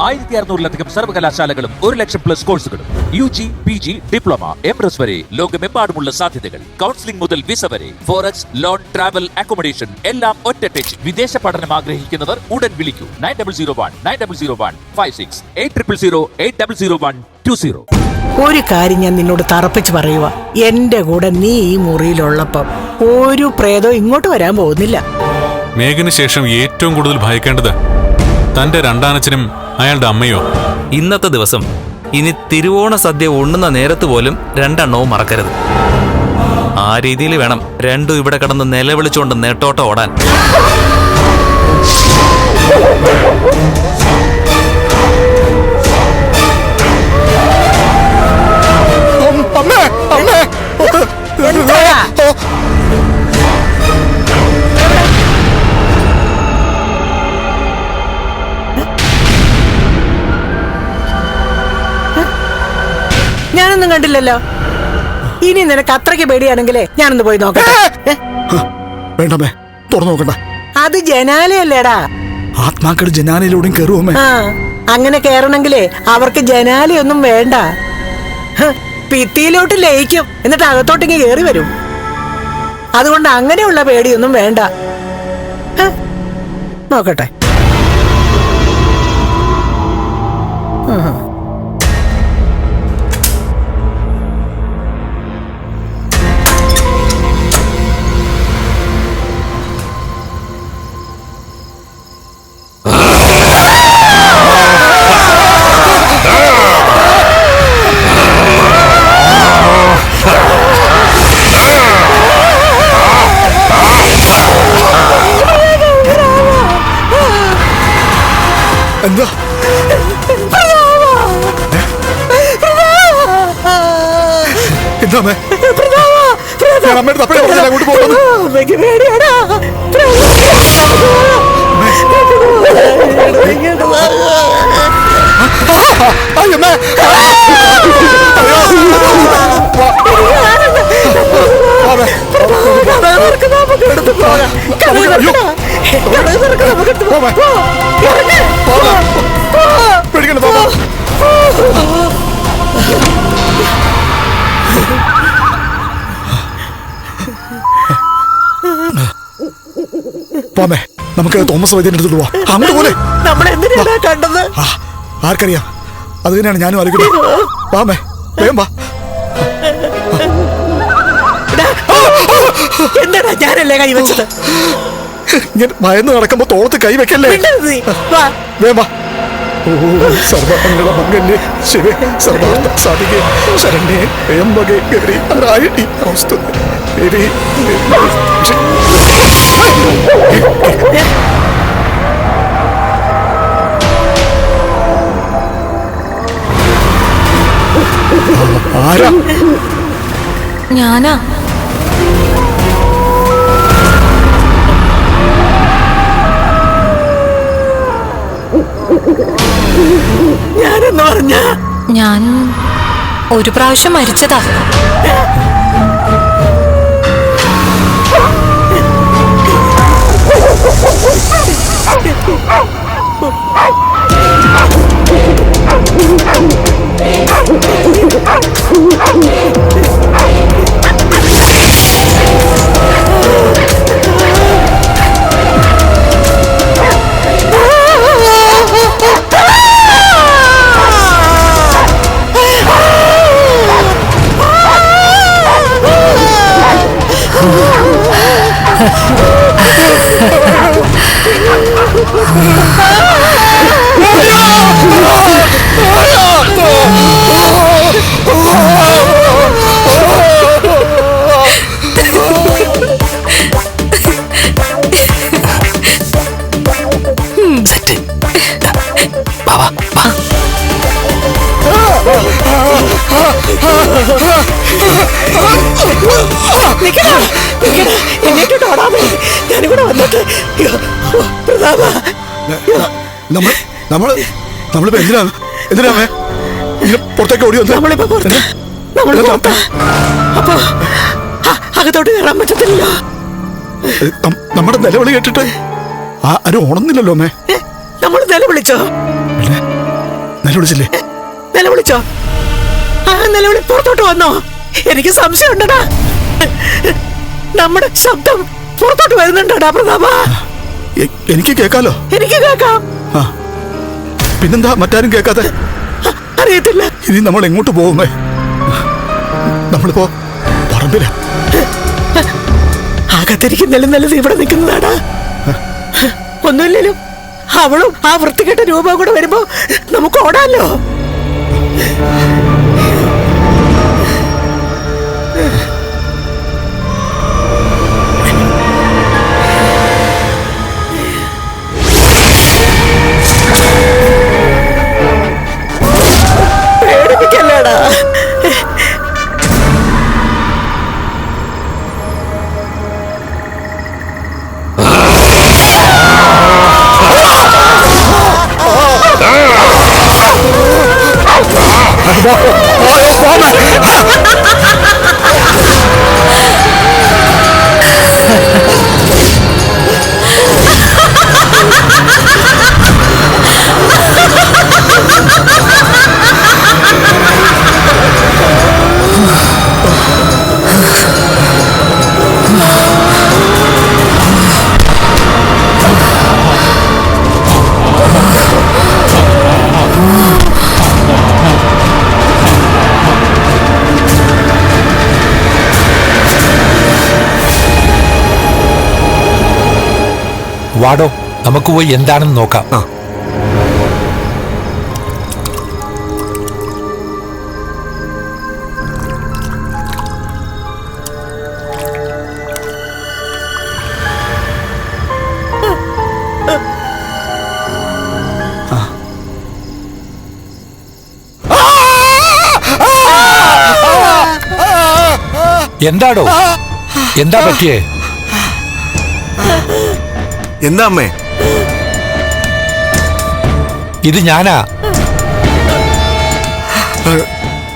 1600-ലധികം സർവകലാശാലകളും 1,00,000+ കോഴ്സുകളും UG, PG, diploma, MS വരെ ലോകമെമ്പാടുമുള്ള സാധ്യതകൾ. കൗൺസിലിംഗ് മുതൽ വിസ വരെ, ഫോറക്സ്, ലോൺ, ട്രാവൽ, അക്കോമഡേഷൻ എല്ലാം ഒറ്റ ടച്ച്. വിദേശ പഠനം ആഗ്രഹിക്കുന്നവർ ഉടൻ വിളിക്കൂ 9001 800 800120. ഒരു കാര്യം ഞാൻ നിന്നോട് തറപ്പിച്ച് പറയുക, എന്റെ കൂടെ നീ ഈ മുറിയിലുള്ളപ്പം ഒരു പ്രേതവും ഇങ്ങോട്ട് വരാൻ പോകുന്നില്ല. മേഘന് ശേഷം ഏറ്റവും കൂടുതൽ ഭയക്കേണ്ടത് തന്റെ രണ്ടാനച്ഛനും അയാളുടെ അമ്മയോ. ഇന്നത്തെ ദിവസം ഇനി തിരുവോണ സദ്യ ഉണ്ണുന്ന നേരത്ത് പോലും രണ്ടെണ്ണവും മറക്കരുത്. ആ രീതിയിൽ വേണം രണ്ടും ഇവിടെ കിടന്ന് നിലവിളിച്ചുകൊണ്ട് നെട്ടോട്ടം ഓടാൻ. ഞാനൊന്നും കണ്ടില്ലല്ലോ. ഇനി നിനക്ക് അത്രയ്ക്ക് പേടിയാണെങ്കിലേ ഞാനൊന്ന് പോയി നോക്കട്ടെ. വേണ്ടമ്മേ, തുറന്നു നോക്കണ്ട. അത് ജനാലയല്ലേടാ. ആത്മാക്കൾ ജനാലയിലൂടെയും കയറുമേ. അങ്ങനെ കേറണെങ്കിലേ അവർക്ക് ജനാലയൊന്നും വേണ്ട. ഭിത്തിയിലോട്ട് ലയിക്കും, എന്നിട്ട് അകത്തോട്ടിങ്ങ് കേറി വരും. അതുകൊണ്ട് അങ്ങനെയുള്ള പേടിയൊന്നും വേണ്ട. നോക്കട്ടെ. എന്താ എന്താ അമ്മയുടെ തപ്പഴ പറഞ്ഞില്ല അങ്ങോട്ട് പോകുന്നത്. പേടിക്കണ്ട ബാബാ. പോമേ, നമുക്ക് തോമസ് വൈദ്യന്റെ അടുത്ത് പോവാം. അങ്ങോട്ട് പോലെ കണ്ടത് ആർക്കറിയാം. അത് തന്നെയാണ് ഞാനും ആലോചിക്കുന്നത്. വാമേ, വേഗം വാ. എന്താടാ ഞാനല്ലേ കൈ വെച്ചത്? ഇങ്ങനെ ഭയന്ന് നടക്കുമ്പോ തോളത്ത് കൈ വെക്കല്ലേ. വേഗം വാ. സർവമംഗല്യേ ശിവേ സർവാർത്ഥ സാധികേ ശരണ്യേ ത്രയംബകേ ഗൗരി നാരായണി നമോസ്തുതേ. ആരാ? ഞാനാ. ഞാനെന്ന് പറഞ്ഞ ഞാൻ ഒരു പ്രാവശ്യം മരിച്ചതാ. നമ്മളിപ്പോ എന്തിനാമേ പുറത്തേക്ക് ഓടി വന്നത്? അപ്പൊ അകത്തോട്ട് കയറാൻ പറ്റത്തില്ലല്ലോ. നമ്മുടെ നിലവിളി കേട്ടിട്ട് ആരും ഓണന്നില്ലല്ലോ അമ്മേ. നമ്മൾ നിലവിളിച്ചോ? നിലവിളിച്ചില്ലേ? നിലവിളിച്ചോ? ആ നിലവിളി പുറത്തോട്ട് വന്നോ? എനിക്ക് സംശയമുണ്ടടാ. നമ്മുടെ ശബ്ദം പുറത്തോട്ട് വരുന്നുണ്ടോടാ പ്രതാപ? എനിക്ക് കേൾക്കാലോ. എനിക്ക് കേൾക്കാം. പിന്നെന്താ മറ്റാരും കേൾക്കാതെ? അറിയത്തില്ല. ഇനി നമ്മൾ എങ്ങോട്ട് പോകുന്നേ? നമ്മളിപ്പോ പറമ്പില. അകത്തിരിക്കുന്നില്ല, നല്ലത് ഇവിടെ നിൽക്കുന്നതാടാ. ഒന്നുമില്ലല്ലോ, അവളും ആ വൃത്തികെട്ട രൂപം കൂടെ വരുമ്പോ നമുക്ക് ഓടാലോ. പേടിപ്പിക്കല്ലേടാ. വാടോ, നമുക്ക് പോയി എന്താണെന്ന് നോക്കാം. എന്താടോ, എന്താ പറ്റിയേ? എന്താ അമ്മേ? ഇത് ഞാനാ.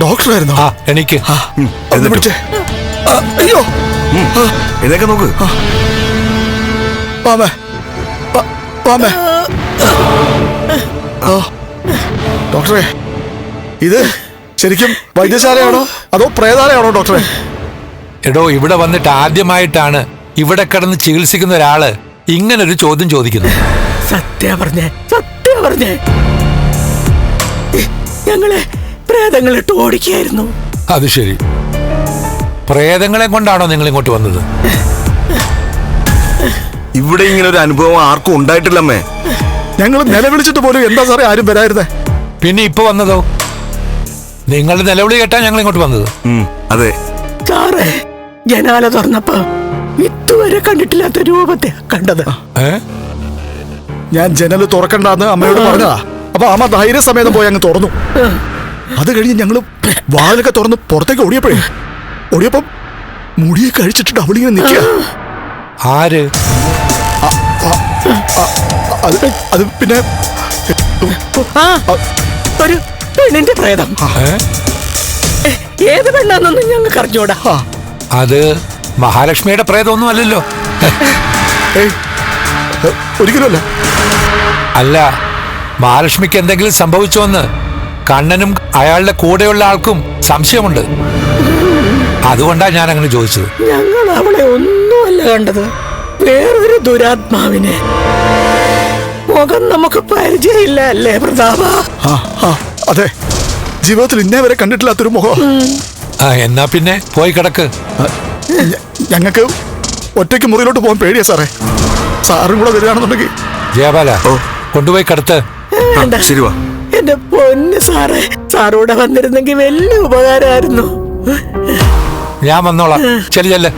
ഡോക്ടറായിരുന്നോ? ആ, എനിക്ക്. അയ്യോ, ഇതൊക്കെ നോക്ക്. ഡോക്ടറെ, ഇത് ശരിക്കും വൈദ്യശാലയാണോ അതോ പ്രേതാലയാണോ ഡോക്ടറെ? എടോ, ഇവിടെ വന്നിട്ട് ആദ്യമായിട്ടാണ് ഇവിടെ കിടന്ന് ചികിത്സിക്കുന്ന ഒരാള് ഇങ്ങനൊരു ചോദ്യം ചോദിക്കുന്നു. സത്യം പറഞ്ഞേ ഞങ്ങളെ പ്രേതങ്ങളിട്ട് ഓടിക്കായിരുന്നു. അത് ശരി. പ്രേതങ്ങളെ കൊണ്ടാണോ നിങ്ങൾ ഇങ്ങോട്ട് വന്നത്? ഇവിടെ ഇങ്ങനെ ഒരു അനുഭവം ആർക്കും ഉണ്ടായിട്ടില്ലമ്മേ. ഞങ്ങൾ നിലവിളിച്ചിട്ട് പോലും എന്താ സാറേ ആരും വരായിരുന്നേ. പിന്നെ ഇപ്പൊ വന്നതോ? നിങ്ങൾ നിലവിളി കേട്ടാ ഞങ്ങൾ ഇങ്ങോട്ട് വന്നത്. അതെ സാറേ, ജനാല തുറന്നപ്പോ ഇതുവരെ കണ്ടിട്ടില്ലാത്ത രൂപത്തെ കണ്ടത്. ഞാൻ ജനല് തുറക്കണ്ടെന്ന് അമ്മയോട് പറഞ്ഞതാ. അപ്പൊ അമ്മ ധൈര്യസമേതം പോയി അങ്ങ് തുറന്നു. അത് കഴിഞ്ഞ് ഞങ്ങള് വാതിലൊക്കെ തുറന്ന് പുറത്തേക്ക് ഓടിയപ്പം മുടിയെ കഴിച്ചിട്ട് അവളിങ്ങനെ നിൽക്കുക. ആര്? അത് പിന്നെ ഒരു പെണ്ണിന്റെ പ്രേതം. ഏത് പെണ്ണാന്നൊന്നും ഞങ്ങൾക്ക് അറിഞ്ഞൂടാ. അത് മഹാലക്ഷ്മിയുടെ പ്രേതമൊന്നും അല്ലല്ലോ. ഒരിക്കലുമല്ല. അല്ല, മഹാലക്ഷ്മിക്ക് എന്തെങ്കിലും സംഭവിച്ചോന്ന് കണ്ണനും അയാളുടെ കൂടെയുള്ള ആൾക്കും സംശയമുണ്ട്. അതുകൊണ്ടാ ഞാൻ അങ്ങനെ ചോദിച്ചത്. ഞങ്ങൾ അവളെ ഒന്നുമല്ല കണ്ടത്, വേറൊരു ദുരാത്മാവിനെ. മുഖം നമുക്ക് പരിചയമില്ല അല്ലേ പ്രതാപ? അതെ, ജീവിതത്തിൽ ഇന്നേ വരെ കണ്ടിട്ടില്ലാത്തൊരു മുഖം. എന്നാ പിന്നെ പോയി കിടക്ക്. ഞങ്ങൾക്ക് ഒറ്റയ്ക്ക് മുറിയിലോട്ട് പോകാൻ പേടിയാ സാറേ. സാറും കൂടെ വരികയാണെന്നുണ്ടെങ്കിൽ. ജയപാല, കൊണ്ടുപോയി കിടത്ത്. ശരി വാ. എന്റെ പൊന്ന് സാറേ, സാറൂടെ വന്നിരുന്നെങ്കിൽ വലിയ ഉപകാരമായിരുന്നു. ഞാൻ വന്നോളാം. ചെല്ലേ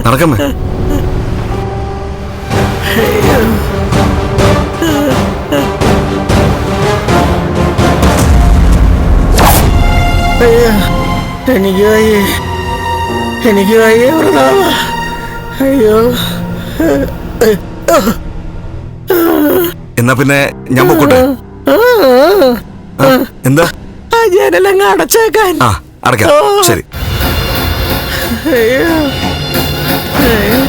നടക്കമ്മേ. എനിക്ക് വയ്യ പ്രതാപ. അയ്യോ. എന്നാ പിന്നെ ഞാൻ പൊക്കോട്ടെ. എന്താ? ആ ജനലങ്ങ് അടച്ചേക്കാൻ. അടയ്ക്കാം. ശരി. അയ്യോ. അയ്യോ.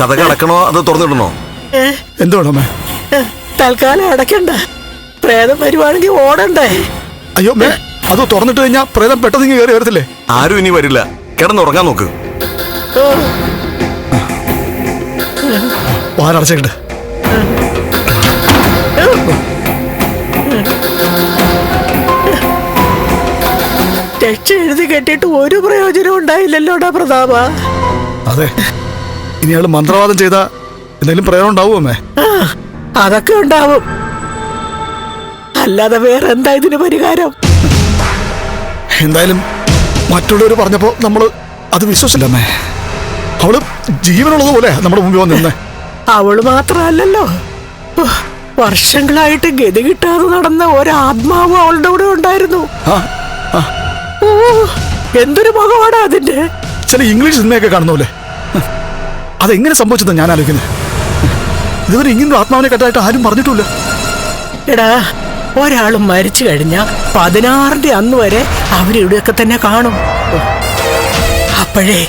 കഥ അടക്കണോ അതോ തുറന്നിടണോ? എന്ത് വേണം അമ്മേ? തൽക്കാലം അടയ്ക്കണ്ട, പ്രേതം വരുവാണെങ്കിൽ ഓടണ്ടേ? അയ്യോ മേ, അത് തുറന്നിട്ട് കഴിഞ്ഞാൽ പ്രേതം പെട്ടെന്ന് ഇങ്ങ് കയറി വരത്തില്ലേ? ആരും ഇനി വരില്ല, കിടന്നുറങ്ങാൻ നോക്ക്. വാലടച്ചേക്കട്ടെ. രക്ഷ എഴുതി കെട്ടിയിട്ട് ഒരു പ്രയോജനം ഉണ്ടായില്ലല്ലോടാ പ്രതാപ. അതെ, ഇനി അയാൾ മന്ത്രവാദം ചെയ്ത എന്തെങ്കിലും പ്രയോജനം ഉണ്ടാവുമോ അമ്മേ? അതൊക്കെ ഉണ്ടാവും, അല്ലാതെ വേറെ എന്താ ഇതിന് പരിഹാരം? എന്തായാലും മറ്റുള്ളവർ പറഞ്ഞപ്പോ നമ്മള് അത് വിശ്വസിച്ചില്ല അമ്മേ. അവള് ജീവനുള്ളത് പോലെ നമ്മുടെ മുമ്പിൽ വന്ന് നിന്നേ. അവള് മാത്രല്ലല്ലോ, വർഷങ്ങളായിട്ട് ഗതി കിട്ടാതെ നടന്ന ഒരാത്മാവ് അവളുടെ കൂടെ ഉണ്ടായിരുന്നു. ഓ, എന്തൊരു മുഖമാണ് അതിന്റെ. ചില ഇംഗ്ലീഷ് സിനിമയൊക്കെ കാണുന്നല്ലേ, അതെങ്ങനെ സംഭവിച്ചത് ഞാൻ ആലോചിക്കുന്നത്. ഇതുവരെ ഇങ്ങനെ ആത്മാവിനെ കെട്ടായിട്ട് ആരും പറഞ്ഞിട്ടില്ല. എടാ, ഒരാൾ മരിച്ചു കഴിഞ്ഞാൽ 16-ന്റെ അന്ന് വരെ അവരിവിടെയൊക്കെ തന്നെ കാണും. അപ്പോഴേ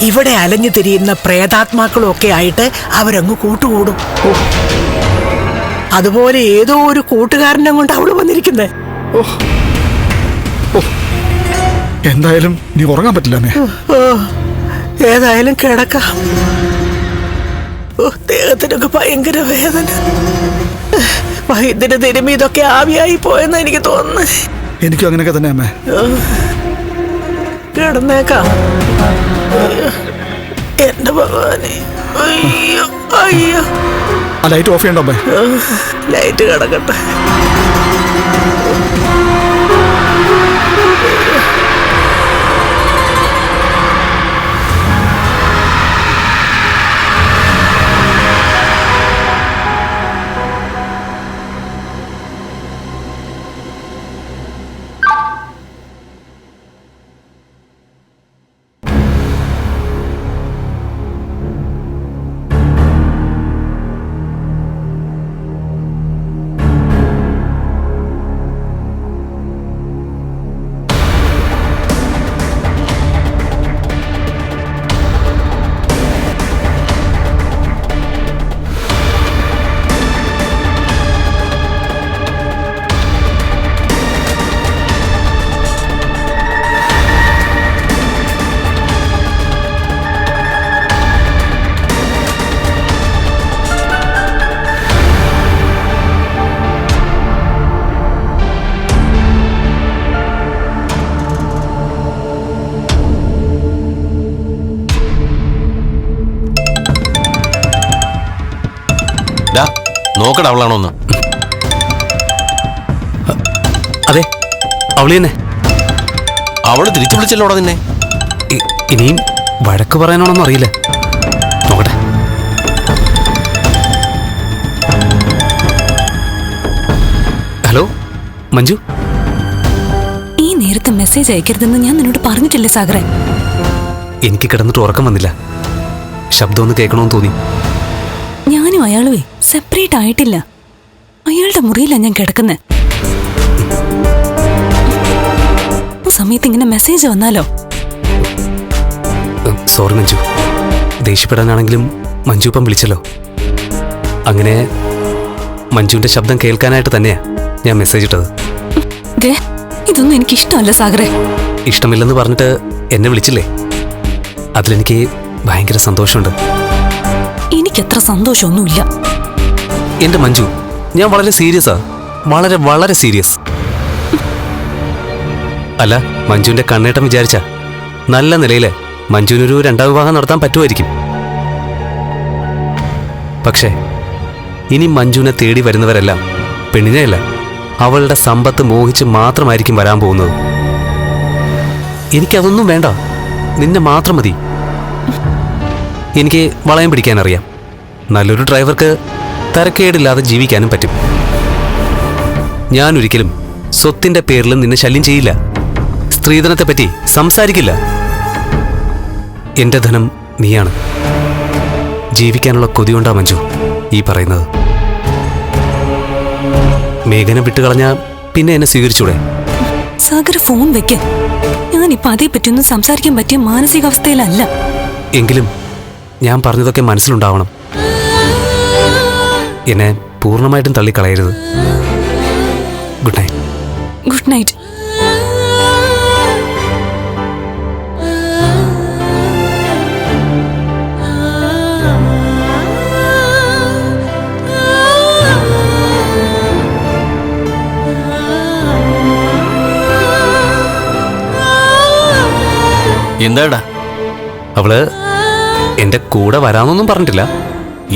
ഇവിടെ അലഞ്ഞു തിരിയുന്ന പ്രേതാത്മാക്കളും ഒക്കെ ആയിട്ട് അവരങ്ങ് കൂട്ടുകൂടും. അതുപോലെ ഏതോ ഒരു കൂട്ടുകാരനെ കൊണ്ട് അവള് വന്നിരിക്കുന്നേ. എന്തായാലും നീ ഉറങ്ങാൻ പറ്റില്ല അമ്മേ. ഏതായാലും കിടക്കാം. ദേഹത്തിനൊക്കെ ഭയങ്കര വേദന. വൈദ്യുതി തിരുമ്പി ഇതൊക്കെ ആവിയായി പോയെന്ന് എനിക്ക് തോന്നുന്നു. എനിക്കും അങ്ങനെയൊക്കെ തന്നെ അമ്മേ. കിടന്നേക്കാം. എന്റെ ഭഗവാനെ, അയ്യോ അയ്യോ. ആ ലൈറ്റ് ഓഫ് ചെയ്യണ്ടോ അമ്മേ? ലൈറ്റ് കിടക്കട്ടെ. നോക്കട അവളാണോന്ന്. അതെ, അവളി തന്നെ. അവള് തിരിച്ചു വിളിച്ചല്ലോടാ നിന്നെ. ഇനിയും വഴക്ക് പറയാനാണോന്നും അറിയില്ല. നോക്കട്ടെ. ഹലോ മഞ്ജു. ഈ നേരത്തെ മെസ്സേജ് അയക്കരുതെന്ന് ഞാൻ നിന്നോട് പറഞ്ഞിട്ടില്ലേ സാഗറെ? എനിക്ക് കിടന്നിട്ട് ഉറക്കം വന്നില്ല. ശബ്ദം ഒന്ന് കേൾക്കണമെന്ന് തോന്നി. ഞാനും അയാളുവേ സെപ്പറേറ്റ് ആയിട്ടില്ല. അയാളുടെ മുറിയിലാണ് ഞാൻ കിടക്കുന്നത്. സമയത്ത് ഇങ്ങനെ മെസ്സേജ് വന്നാലോ? സോറി മഞ്ജു, ദേഷ്യപ്പെടാനാണെങ്കിലും മഞ്ജു ഇപ്പം വിളിച്ചല്ലോ. അങ്ങനെ മഞ്ജുവിന്റെ ശബ്ദം കേൾക്കാനായിട്ട് തന്നെയാ ഞാൻ മെസ്സേജ് ഇട്ടത്. ഇതൊന്നും എനിക്ക് ഇഷ്ടമല്ല സാഗറെ. ഇഷ്ടമില്ലെന്ന് പറഞ്ഞിട്ട് എന്നെ വിളിച്ചില്ലേ, അതിലെനിക്ക് ഭയങ്കര സന്തോഷമുണ്ട്. എനിക്കത്ര സന്തോഷമൊന്നുമില്ല. എന്റെ മഞ്ജു, ഞാൻ വളരെ സീരിയസാ, വളരെ വളരെ സീരിയസ്. അല്ല, മഞ്ജുവിന്റെ കണ്ണേട്ടം വിചാരിച്ച നല്ല നിലയില് മഞ്ജുവിനൊരു രണ്ടാം വിവാഹം നടത്താൻ പറ്റുമായിരിക്കും. പക്ഷേ ഇനി മഞ്ജുവിനെ തേടി വരുന്നവരെല്ലാം പെണ്ണിനെയല്ല, അവളുടെ സമ്പത്ത് മോഹിച്ച് മാത്രമായിരിക്കും വരാൻ പോകുന്നത്. എനിക്കതൊന്നും വേണ്ട, നിന്നെ മാത്രം മതി. എനിക്ക് വളയം പിടിക്കാനറിയാം. നല്ലൊരു ഡ്രൈവർക്ക് തരക്കേടില്ലാതെ ജീവിക്കാനും പറ്റും. ഞാനൊരിക്കലും സ്വത്തിന്റെ പേരിലും നിന്നെ ശല്യം ചെയ്യില്ല. സ്ത്രീധനത്തെപ്പറ്റി സംസാരിക്കില്ല. എന്റെ ധനം നീയാണ്. ജീവിക്കാനുള്ള കൊതിയുണ്ടാ മഞ്ജു ഈ പറയുന്നത്. മേഘനെ വിട്ടുകളഞ്ഞാ പിന്നെ എന്നെ സ്വീകരിച്ചൂടെ? സാഗർ ഫോൺ വെക്ക്. ഞാനിപ്പോ അതേപ്പറ്റിയൊന്നും സംസാരിക്കാൻ പറ്റിയ മാനസികാവസ്ഥയിലല്ല. എങ്കിലും ഞാൻ പറഞ്ഞതൊക്കെ മനസ്സിലുണ്ടാവണം. എന്നെ പൂർണ്ണമായിട്ടും തള്ളിക്കളയരുത്. Good night. Good night. എന്താടാ? അവള് എന്റെ കൂടെ വരാമെന്നൊന്നും പറഞ്ഞിട്ടില്ല.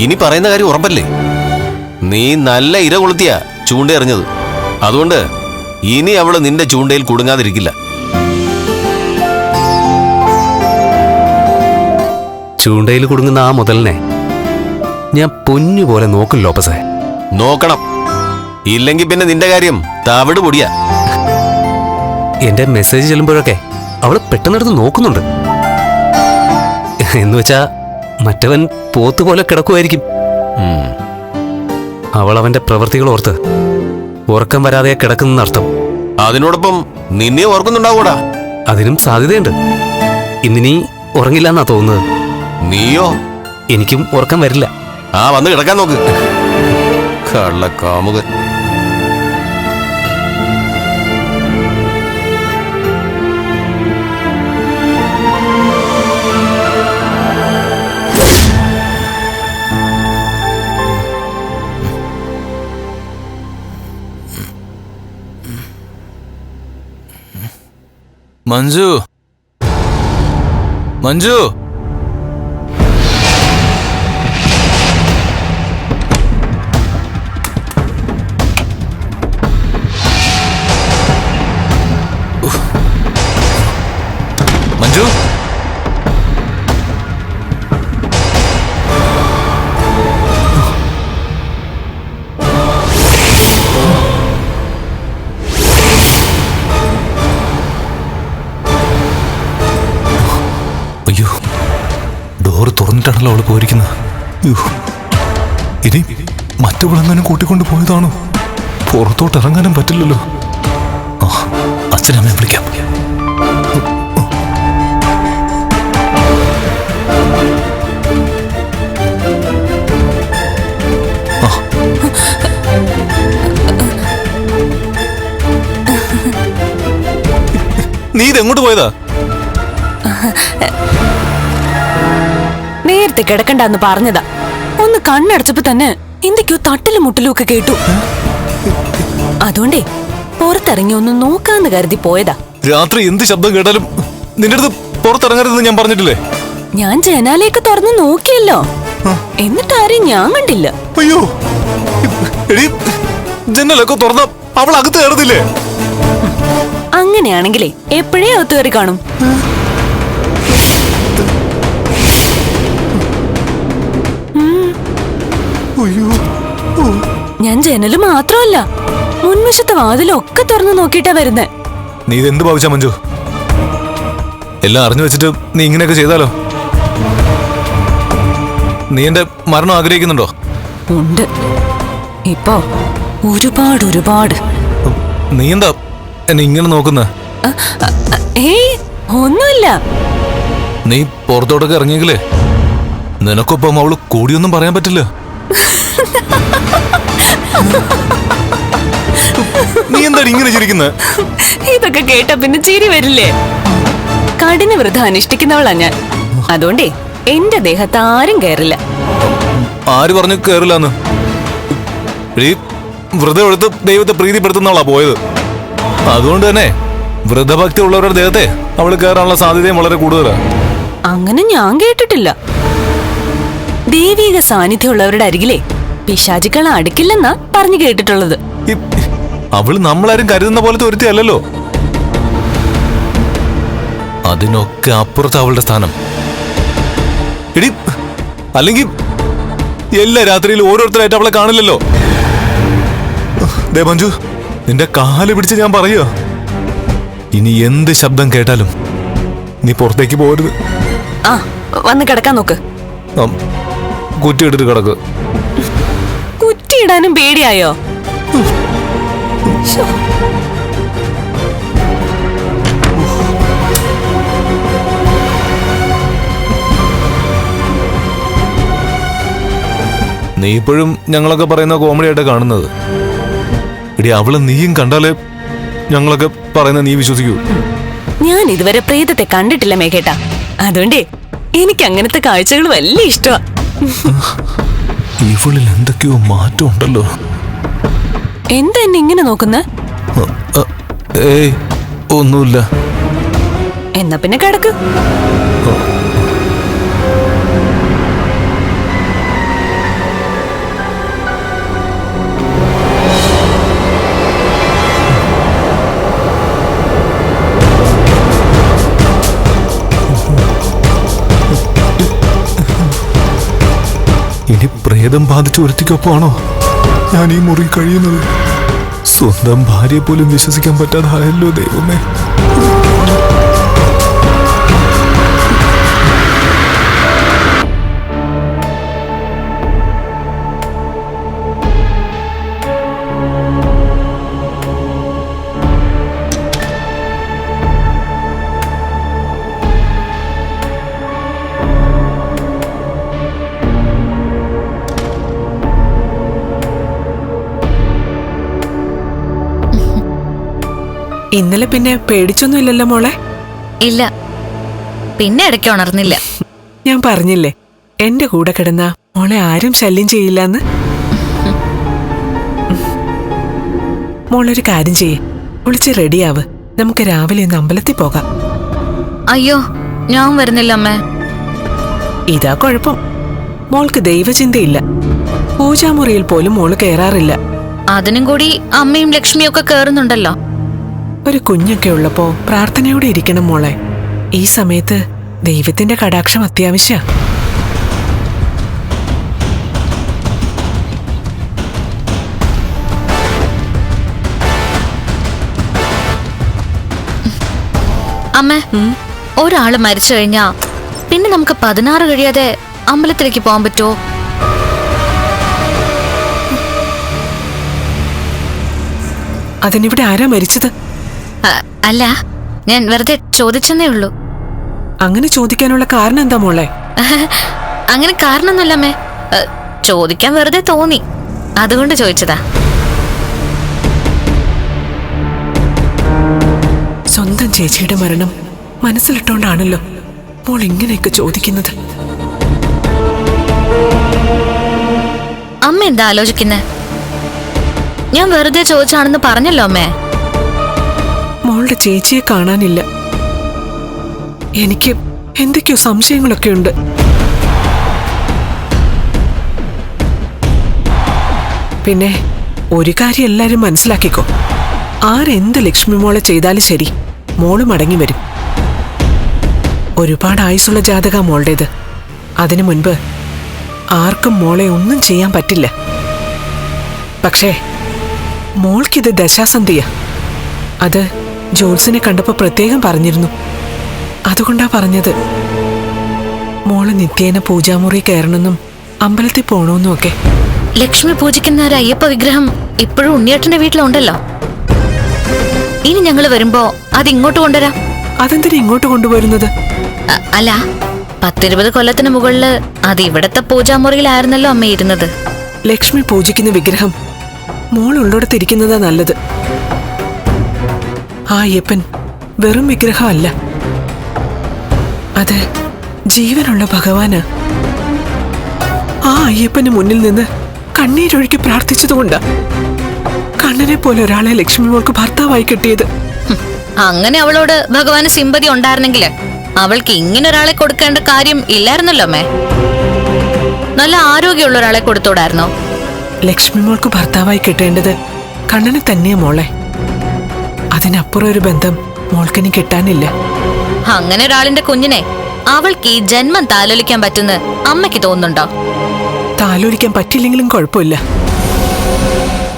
ഇനി പറയുന്ന കാര്യം ഉറപ്പല്ലേ? നീ നല്ല ഇര കൊളുത്തിയാ ചൂണ്ട എറിഞ്ഞത്. അതുകൊണ്ട് ഇനി അവള് നിന്റെ ചൂണ്ടയിൽ കുടുങ്ങാതിരിക്കില്ല. ചൂണ്ടയിൽ കുടുങ്ങുന്ന ആ മുതലിനെ ഞാൻ പൊന്നുപോലെ നോക്കും ലോപ്പസേ. നോക്കണം. ഇല്ലെങ്കിൽ പിന്നെ നിന്റെ കാര്യം തവിട് പൊടിയാ. എന്റെ മെസ്സേജ് ചെല്ലുമ്പോഴൊക്കെ അവള് പെട്ടെന്നെടുത്ത് നോക്കുന്നുണ്ട്. എന്നുവെച്ചാ മറ്റവൻ പോത്തുപോലെ കിടക്കുമായിരിക്കും. അവൾ അവന്റെ പ്രവൃത്തികൾ ഓർത്ത് ഉറക്കം വരാതെ കിടക്കുന്നർത്ഥം. അതിനോടൊപ്പം നിന്നെ ഓർക്കുന്നുണ്ടാവൂടാ. അതിനും സാധ്യതയുണ്ട്. ഇന്നിനി ഉറങ്ങില്ല എന്നാ തോന്നുന്നത്. നീയോ? എനിക്കും ഉറക്കം വരില്ല. ആ, വന്ന് കിടക്കാൻ നോക്ക്. കള്ള കാമുകൻ. മഞ്ജു, മഞ്ജു, മഞ്ജു, അയ്യോ, ഡോറ് തുറന്നിട്ടാണല്ലോ അവള് പോയിരിക്കുന്നത്. ഇനി മറ്റവളെങ്ങാനും കൂട്ടിക്കൊണ്ട് പോയതാണോ? പുറത്തോട്ട് ഇറങ്ങാനും പറ്റില്ലല്ലോ. ആ, അച്ഛനമ്മയെ വിളിക്കാം. നീ ഇതെങ്ങോട്ട് പോയതാ? നേരത്തെ കിടക്കണ്ടെന്ന് പറഞ്ഞതാ. ഒന്ന് കണ്ണടച്ചപ്പോ തന്നെ എന്തൊക്കെയോ തട്ടിലും മുട്ടിലും ഒക്കെ കേട്ടു. അതുകൊണ്ടേ പുറത്തിറങ്ങി ഒന്ന് നോക്കാന്ന് കരുതി പോയതാ. രാത്രി എന്ത് ശബ്ദം കേട്ടാലും നിന്റെ അടുത്ത് പുറത്തിറങ്ങരുതെന്ന് ഞാൻ പറഞ്ഞിട്ടില്ലേ? ഞാൻ ജനാലയൊക്കെ തുറന്ന് നോക്കിയല്ലോ, എന്നിട്ടാരെയും ഞാൻ കണ്ടില്ല. അയ്യോ, എടീ, ജനലൊക്കെ തുറന്ന അവൾ അകത്ത് കയറുന്നില്ലേ? അങ്ങനെയാണെങ്കിലേ എപ്പോഴേ അകത്ത് കയറി കാണും. ഞാൻ ജനല് മാത്രമല്ല മുൻവശത്തെ വാതിലൊക്കെ തുറന്നു നോക്കിയിട്ടാ വരുന്നേ. നീ ഇതെന്ത് ഭാവിച്ചാ മഞ്ജു? എല്ലാം അറിഞ്ഞു വെച്ചിട്ട് നീ ഇങ്ങനെയൊക്കെ ചെയ്താലോ? നീ എന്റെ മരണം ആഗ്രഹിക്കുന്നുണ്ടോ? ഉണ്ട്, ഇപ്പോ ഒരുപാട്. നീ എന്താ എന്നെ ഇങ്ങനെ നോക്കുന്ന? ഏയ്, ഒന്നുമില്ല. നീ പുറത്തോട്ടൊക്കെ ഇറങ്ങിയെങ്കിലേ നിനക്കൊപ്പം അവള് കൂടിയൊന്നും പറയാൻ പറ്റില്ല. നീ എന്താ ഇങ്ങനെ ചിരിക്കുന്നത്? ഇതൊക്കെ കേട്ട പിന്നെ ചിരി വരില്ലേ? കഠിന വ്രതം അനുഷ്ഠിക്കുന്നവളാ ഞാൻ. അതുകൊണ്ടേ എന്റെ ദേഹത്ത് ആരും കയറില്ല. ആര് പറഞ്ഞു കയറില്ലാന്ന്? വ്രതം എടുത്ത് ദൈവത്തെ പ്രീതിപ്പെടുത്തുന്നവളാ പോയത്. അതുകൊണ്ട് തന്നെ വ്രതഭക്തി ഉള്ളവരുടെ ദേഹത്തെ അവള് കയറാനുള്ള സാധ്യതയും വളരെ കൂടുതലാണ്. അങ്ങനെ ഞാൻ കേട്ടിട്ടില്ല. ദൈവിക സാന്നിധ്യമുള്ളവരുടെ അരികിലെ പിശാചുക്കൾ അടുക്കില്ലെന്നാ പറഞ്ഞു കേട്ടിട്ടുള്ളത്. അവള് നമ്മളാരും കരുതുന്ന പോലത്തെ ഒരുത്തിയല്ലല്ലോ. അതിനൊക്കെ അപ്പുറത്ത് അവളുടെ സ്ഥാനം. എടി, അല്ലെങ്കിൽ എല്ലാ രാത്രിയിലും ഓരോരുത്തരായിട്ട് അവളെ കാണില്ലല്ലോ. ദേ മഞ്ജു, നിന്റെ കാല് പിടിച്ച് ഞാൻ പറയുക, ഇനി എന്ത് ശബ്ദം കേട്ടാലും നീ പുറത്തേക്ക് പോകരുത്. ആ, വന്ന് കിടക്കാൻ നോക്ക്. കുറ്റിയിട്ടിട്ട് കിടക്ക്. കുറ്റിയിടാനും പേടിയായോ? നീ ഇപ്പോഴും ഞങ്ങളൊക്കെ പറയുന്ന കോമഡി ആയിട്ട് കാണുന്നത്. എടി അവള് നീയും കണ്ടാലേ ഞങ്ങളൊക്കെ പറയുന്ന നീ വിശ്വസിക്കൂ. ഞാൻ ഇതുവരെ പ്രേതത്തെ കണ്ടിട്ടില്ല മേഘേട്ടാ. അതുകൊണ്ടേ എനിക്ക് അങ്ങനത്തെ കാഴ്ചകൾ വലിയ ഇഷ്ടമാ. ഇവളിൽ എന്തൊക്കെയോ മാറ്റം ഉണ്ടല്ലോ. എന്താ എന്നെ ഇങ്ങനെ നോക്കുന്ന? ഏയ് ഒന്നുമില്ല. എന്നാ പിന്നെ കിടക്ക്. ഇനി പ്രേതം ബാധിച്ച ഒരുത്തിക്കൊപ്പമാണോ ഞാൻ ഈ മുറി കഴിയുന്നത്? സ്വന്തം ഭാര്യയെ പോലും വിശ്വസിക്കാൻ പറ്റാതായല്ലോ ദൈവമേ. ഇന്നലെ പിന്നെ പേടിച്ചൊന്നും ഇല്ലല്ലോ മോളെ? ഇല്ല, പിന്നെ ഇടയ്ക്ക് ഉണർന്നില്ല. ഞാൻ പറഞ്ഞില്ലേ എന്റെ കൂടെ കിടന്ന മോളെ ആരും ശല്യം ചെയ്യില്ലെന്ന്. മോളൊരു കാര്യം ചെയ്യേ, വിളിച്ച് റെഡിയാവ്. നമുക്ക് രാവിലെ ഇന്ന് അമ്പലത്തിൽ പോകാം. അയ്യോ, ഞാൻ വരുന്നില്ല അമ്മേ. ഇതാ കുഴപ്പം, മോൾക്ക് ദൈവചിന്തയില്ല. പൂജാമുറിയിൽ പോലും മോള് കയറാറില്ല. അതിനും കൂടി അമ്മയും ലക്ഷ്മിയും ഒക്കെ കേറുന്നുണ്ടല്ലോ. ഒരു കുഞ്ഞൊക്കെ ഉള്ളപ്പോ പ്രാർത്ഥനയോടെ ഇരിക്കണം മോളെ. ഈ സമയത്ത് ദൈവത്തിന്റെ കടാക്ഷം അത്യാവശ്യ. അമ്മേ, ഒരാള് മരിച്ചു കഴിഞ്ഞാ പിന്നെ നമുക്ക് 16 കഴിയാതെ അമ്പലത്തിലേക്ക് പോകാൻ പറ്റുമോ? അതിനിവിടെ ആരാ മരിച്ചത്? അല്ല, ഞാൻ വെറുതെ ചോദിച്ചെന്നേ ഉള്ളൂ. അങ്ങനെ ചോദിക്കാനുള്ള കാരണം എന്താ മോളെ? അങ്ങനെ കാരണമൊന്നുമല്ലമ്മേ, ചോദിക്കാൻ വെറുതെ തോന്നി, അതുകൊണ്ട് ചോദിച്ചതാ. സ്വന്തം ചേച്ചിയുടെ മരണം മനസ്സിലിട്ടോണ്ടാണല്ലോ മോൾ ഇങ്ങനെയൊക്കെ ചോദിക്കുന്നത്. അമ്മ എന്താ ആലോചിക്കുന്നേ? ഞാൻ വെറുതെ ചോദിച്ചാണെന്ന് പറഞ്ഞല്ലോ അമ്മേ. മോളുടെ ചേച്ചിയെ കാണാനില്ല. എനിക്ക് എന്തൊക്കെയോ സംശയങ്ങളൊക്കെ ഉണ്ട്. പിന്നെ ഒരു കാര്യം എല്ലാരും മനസ്സിലാക്കിക്കോ, ആരെന്ത് ലക്ഷ്മി മോളെ ചെയ്താലും ശരി മോള് മടങ്ങി വരും. ഒരുപാട് ആയുസുള്ള ജാതക മോളുടേത്. അതിനു മുൻപ് ആർക്കും മോളെ ഒന്നും ചെയ്യാൻ പറ്റില്ല. പക്ഷേ മോൾക്കിത് ദശാസന്ധിയാ. അത് ജോത്സിനെ കണ്ടപ്പോ പ്രത്യേകം പറഞ്ഞിരുന്നു. അതുകൊണ്ടാ പറഞ്ഞത് മോള് നിത്യേന പൂജാമുറി കയറണമെന്നും അമ്പലത്തിൽ പോണമെന്നും ഒക്കെ. ലക്ഷ്മി പൂജിക്കുന്ന ഒരു അയ്യപ്പ വിഗ്രഹം ഇപ്പോഴും ഉണ്ണിയേട്ടന്റെ വീട്ടിലുണ്ടല്ലോ. ഇനി ഞങ്ങൾ വരുമ്പോ അത് ഇങ്ങോട്ട് കൊണ്ടുവരാം. അതെന്തിനാ ഇങ്ങോട്ട് കൊണ്ടുവരുന്നത്? അല്ല, 10-20 കൊല്ലത്തിന് മുകളില് അത് ഇവിടത്തെ പൂജാമുറിയിലായിരുന്നല്ലോ അമ്മ ഇരുന്നത്. ലക്ഷ്മി പൂജിക്കുന്ന വിഗ്രഹം മോളുള്ളിടത്തിരിക്കുന്നതാ നല്ലത്. ആ അയ്യപ്പൻ വെറും വിഗ്രഹമല്ല, അത് ജീവനുള്ള ഭഗവാന്. ആ അയ്യപ്പന് മുന്നിൽ നിന്ന് കണ്ണീരൊഴുക്കി പ്രാർത്ഥിച്ചതുകൊണ്ടാ കണ്ണനെ പോലെ ഒരാളെ ലക്ഷ്മി മോൾക്ക് ഭർത്താവായി കിട്ടിയത്. അങ്ങനെ അവളോട് ഭഗവാന് സിമ്പതി ഉണ്ടായിരുന്നെങ്കില് അവൾക്ക് ഇങ്ങനെ ഒരാളെ കൊടുക്കേണ്ട കാര്യം ഇല്ലായിരുന്നല്ലോ അമ്മേ. നല്ല ആരോഗ്യമുള്ള ഒരാളെ കൊടുത്തോടായിരുന്നോ? ലക്ഷ്മി മോൾക്ക് ഭർത്താവായി കിട്ടേണ്ടത് കണ്ണനെ തന്നെയാ മോളെ. അതിനപ്പുറം ഒരു ബന്ധം മോൾക്കിനി കിട്ടാനില്ല. അങ്ങനെ ഒരാളിന്റെ കുഞ്ഞിനെ അവൾക്ക് ഈ ജന്മം താലോലിക്കാൻ പറ്റുന്ന അമ്മയ്ക്ക് തോന്നുന്നുണ്ടോ? താലോലിക്കാൻ പറ്റില്ലെങ്കിലും കുഴപ്പമില്ല.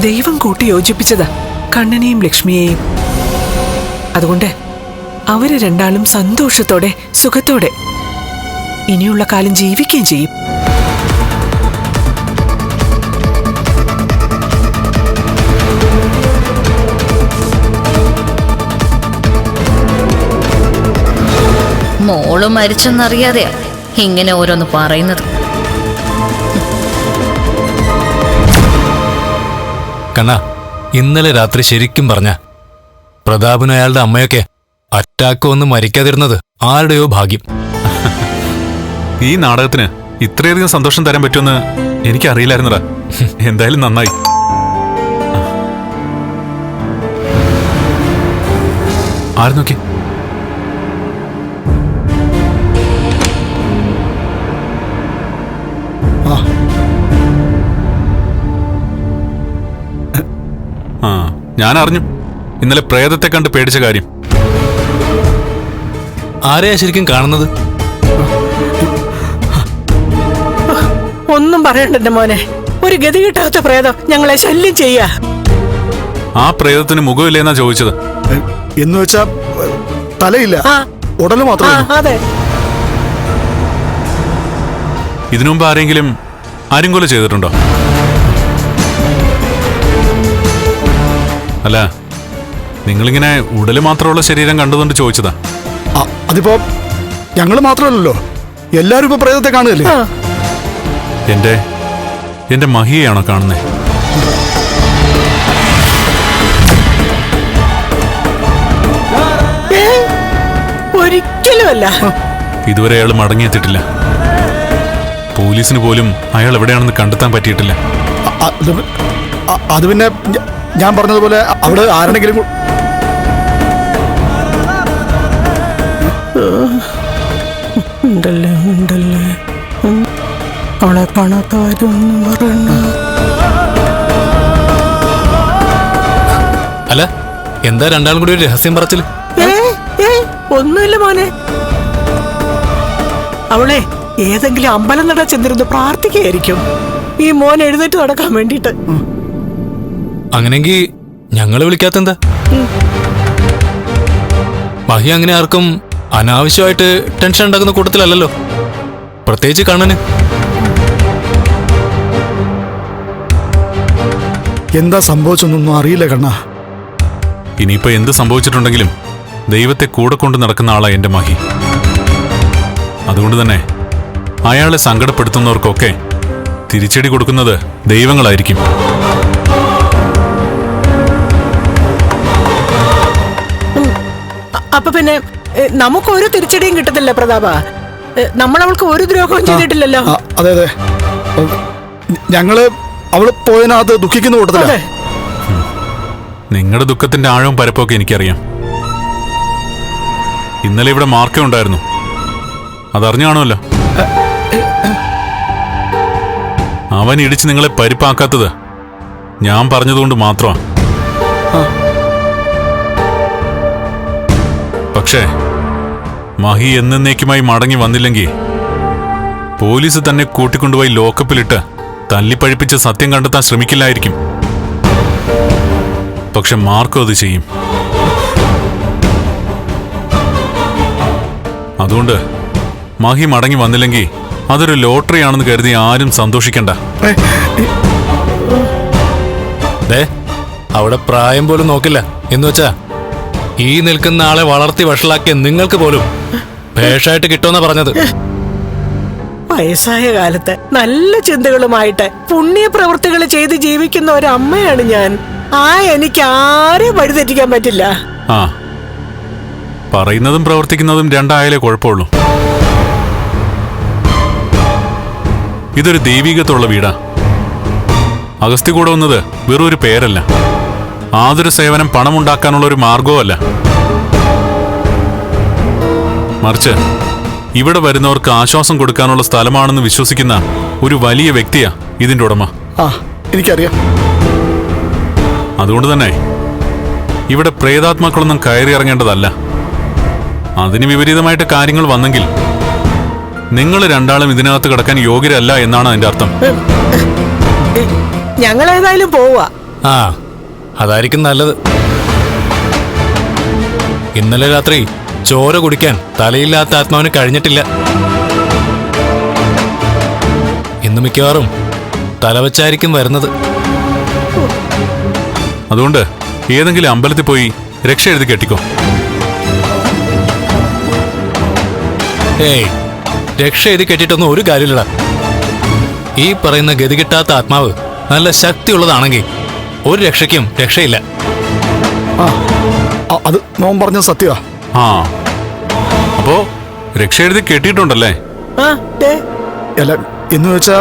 ദൈവം കൂട്ടി യോജിപ്പിച്ചതാ കണ്ണനെയും ലക്ഷ്മിയെയും. അതുകൊണ്ട് അവര് രണ്ടാളും സന്തോഷത്തോടെ സുഖത്തോടെ ഇനിയുള്ള കാലം ജീവിക്കുകയും ചെയ്യും. മോള് മരിച്ചെന്നറിയാതെയാ ഇങ്ങനെ ഓരോന്ന് പറയുന്നത്. കണ്ണാ, ഇന്നലെ രാത്രി ശരിക്കും പറഞ്ഞ പ്രതാപനും അയാളുടെ അമ്മയൊക്കെ അറ്റാക്ക് വന്ന് മരിക്കാതിരുന്നത് ആരുടെയോ ഭാഗ്യം. ഈ നാടകത്തിന് ഇത്രയധികം സന്തോഷം തരാൻ പറ്റുമെന്ന് എനിക്കറിയില്ലായിരുന്നടാ. എന്തായാലും നന്നായി. ആര് നോക്കി? ആ, ഞാൻ അറിഞ്ഞു ഇന്നലെ പ്രേതത്തെ കണ്ട് പേടിച്ച കാര്യം. ആരെയാ ശരിക്കും കാണുന്നത്? ഒന്നും പറയണ്ടെന്റെ മോനെ, ഒരു ഗതി കിട്ടാത്ത പ്രേതം ഞങ്ങളെ ശല്യം ചെയ്യാ. ആ പ്രേതത്തിന് മുഖമില്ലെന്നാ ചോദിച്ചത്. എന്ന് വെച്ചാ തലയില്ല, ഉടല് മാത്രമേ. അതെ. ഇതിനു മുമ്പ് ആരെങ്കിലും ആരുംകൊല ചെയ്തിട്ടുണ്ടോ? അല്ല, നിങ്ങളിങ്ങനെ ഉടല് മാത്രമുള്ള ശരീരം കണ്ടതുകൊണ്ട് ചോദിച്ചതാ. അതിപ്പോ ഞങ്ങള് മാത്രമല്ലല്ലോ, എല്ലാരും ഇപ്പൊ പ്രേതത്തെ കാണുകയല്ലേ. എന്റെ മഹിയെയാണോ കാണുന്നേ? ഒരിക്കലുമല്ല. ഇതുവരെ അയാൾ മടങ്ങിയെത്തിയിട്ടില്ല. പോലീസിന് പോലും അയാൾ എവിടെയാണെന്ന് കണ്ടെത്താൻ പറ്റിയിട്ടില്ല. അത് പിന്നെ ഞാൻ പറഞ്ഞതുപോലെ അവിടെ ആരെങ്കിലും അവളെ കാണാത്ത കാര്യമൊന്നും പറയണ്ട. അല്ല, എന്താ രണ്ടാളും കൂടി ഒരു രഹസ്യം പറച്ചില്? ഒന്നുമില്ല മോനെ, അവളെ ഏതെങ്കിലും അമ്പലം നട ചെന്നിരുന്ന് പ്രാർത്ഥിക്കുകയായിരിക്കും ഈ മോൻ എഴുന്നേറ്റ് നടക്കാൻ വേണ്ടിട്ട്. അങ്ങനെങ്കി ഞങ്ങളെ വിളിക്കാത്തെന്താ? മഹി അങ്ങനെ ആർക്കും അനാവശ്യമായിട്ട് ടെൻഷൻ ഉണ്ടാക്കുന്ന കൂട്ടത്തിലല്ലല്ലോ, പ്രത്യേകിച്ച് കണ്ണന്. എന്താ സംഭവിച്ചൊന്നും അറിയില്ല കണ്ണാ. ഇനിയിപ്പോ എന്ത് സംഭവിച്ചിട്ടുണ്ടെങ്കിലും ദൈവത്തെ കൂടെ കൊണ്ട് നടക്കുന്ന ആളാ എന്റെ മഹി. അതുകൊണ്ട് തന്നെ അയാളെ സങ്കടപ്പെടുത്തുന്നവർക്കൊക്കെ തിരിച്ചടി കൊടുക്കുന്നത് ദൈവങ്ങളായിരിക്കും. അപ്പൊ പിന്നെ നമുക്കൊരു തിരിച്ചടിയും കിട്ടത്തില്ല പ്രതാപ. നമ്മളവൾക്ക് ഒരു ദ്രോഹവും ചെയ്തിട്ടില്ലല്ലോ. അതെ അതെ, ഞങ്ങള് അവള് പോയതിനകത്ത് ദുഃഖിക്കുന്ന കൂട്ടത്തില്ല. നിങ്ങളുടെ ദുഃഖത്തിന്റെ ആഴവും പരപ്പൊക്കെ എനിക്കറിയാം. ഇന്നലെ ഇവിടെ മാർക്കം ഉണ്ടായിരുന്നു, അതറിഞ്ഞു കാണുമല്ലോ. അവൻ ഇടിച്ച് നിങ്ങളെ പരിപ്പാക്കാത്തത് ഞാൻ പറഞ്ഞതുകൊണ്ട് മാത്രമാ. പക്ഷേ മഹി എന്നേക്കുമായി മടങ്ങി വന്നില്ലെങ്കിൽ പോലീസ് തന്നെ കൂട്ടിക്കൊണ്ടുപോയി ലോക്കപ്പിലിട്ട് തല്ലിപ്പഴിപ്പിച്ച് സത്യം കണ്ടെത്താൻ ശ്രമിക്കില്ലായിരിക്കും. പക്ഷെ മാർക്കോ അത് ചെയ്യും. അതുകൊണ്ട് മഹി മടങ്ങി വന്നില്ലെങ്കിൽ അതൊരു ലോട്ടറി ആണെന്ന് കരുതി ആരും സന്തോഷിക്കണ്ട. അവിടെ പ്രായം പോലും നോക്കില്ല എന്ന് വെച്ചാ ഈ നിൽക്കുന്ന ആളെ വളർത്തി വഷളാക്കിയ നിങ്ങൾക്ക് പോലും ഭേഷായിട്ട് കിട്ടുമെന്നാ പറഞ്ഞത്. വയസ്സായ കാലത്ത് നല്ല ചിന്തകളുമായിട്ട് പുണ്യ പ്രവൃത്തികൾ ചെയ്ത് ജീവിക്കുന്ന ഒരു അമ്മയാണ് ഞാൻ. എനിക്ക് ആരെയും വഴിതെറ്റിക്കാൻ പറ്റില്ല. ആ, പറയുന്നതും പ്രവർത്തിക്കുന്നതും രണ്ടായാലേ കുഴപ്പമുള്ളൂ. ഇതൊരു ദൈവികത്തുള്ള വീടാ. അഗസ്ത്യ കൂടെ വന്നത് വെറും ഒരു പേരല്ല, ആതുര സേവനം പണമുണ്ടാക്കാനുള്ള ഒരു മാർഗവുമല്ല. മറിച്ച് ഇവിടെ വരുന്നവർക്ക് ആശ്വാസം കൊടുക്കാനുള്ള സ്ഥലമാണെന്ന് വിശ്വസിക്കുന്ന ഒരു വലിയ വ്യക്തിയാ ഇതിന്റെ ഉടമ. എനിക്കറിയാം. അതുകൊണ്ട് തന്നെ ഇവിടെ പ്രേതാത്മാക്കളൊന്നും കയറി ഇറങ്ങേണ്ടതല്ല. അതിന് വിപരീതമായിട്ട് കാര്യങ്ങൾ വന്നെങ്കിൽ നിങ്ങൾ രണ്ടാളും ഇതിനകത്ത് കിടക്കാൻ യോഗ്യരല്ല എന്നാണ് അതിന്റെ അർത്ഥം. ഞങ്ങൾ ഏതായാലും പോവാ. അതായിരിക്കും നല്ലത്. ഇന്നലെ രാത്രി ചോര കുടിക്കാൻ തലയില്ലാത്ത ആത്മാവിന് കഴിഞ്ഞിട്ടില്ല. ഇന്ന് മിക്കവാറും തലവച്ചായിരിക്കും വരുന്നത്. അതുകൊണ്ട് ഏതെങ്കിലും അമ്പലത്തിൽ പോയി രക്ഷ എഴുതി കെട്ടിക്കോ. രക്ഷ എഴുതി കെട്ടിയിട്ടൊന്നും ഒരു കാര്യമില്ലടാ. ഈ പറയുന്ന ഗതി കിട്ടാത്ത ആത്മാവ് നല്ല ശക്തിയുള്ളതാണെങ്കിൽ ഒരു രക്ഷയ്ക്കും രക്ഷയില്ല. അത് നോൻ പറഞ്ഞത് സത്യമാ. ആ അപ്പോ രക്ഷ എഴുതി കെട്ടിയിട്ടുണ്ടല്ലേ? അല്ല, എന്ന് വെച്ചാ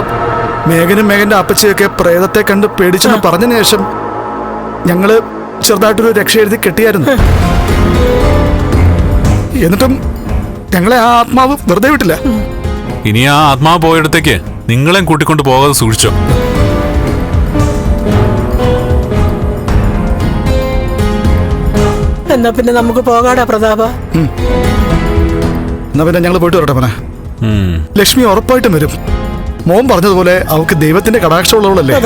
മേഘനും മേഘന്റെ അപ്പച്ചിയൊക്കെ പ്രേതത്തെ കണ്ട് പേടിച്ചെന്ന് പറഞ്ഞതിന് ശേഷം ഞങ്ങള് ചെറുതായിട്ടൊരു രക്ഷ എഴുതി കെട്ടിയായിരുന്നു. എന്നിട്ടും ഞങ്ങളെ ആ ആത്മാവ് വെറുതെ വിട്ടില്ല. ഇനി ആ ആത്മാവ് പോയിടത്തേക്ക് നിങ്ങളെയും കൂട്ടിക്കൊണ്ട് പോകാതെ സൂക്ഷിച്ചോ. എന്നാ പിന്നെ നമുക്ക് പോകാടാ പ്രതാപ. എന്നാ പിന്നെ ഞങ്ങൾ പോയിട്ട് വരട്ടെ മോനെ. ലക്ഷ്മി ഉറപ്പായിട്ടും വരും. മോൻ പറഞ്ഞതുപോലെ അവൾക്ക് ദൈവത്തിന്റെ കടാക്ഷമുള്ളവളല്ലേ,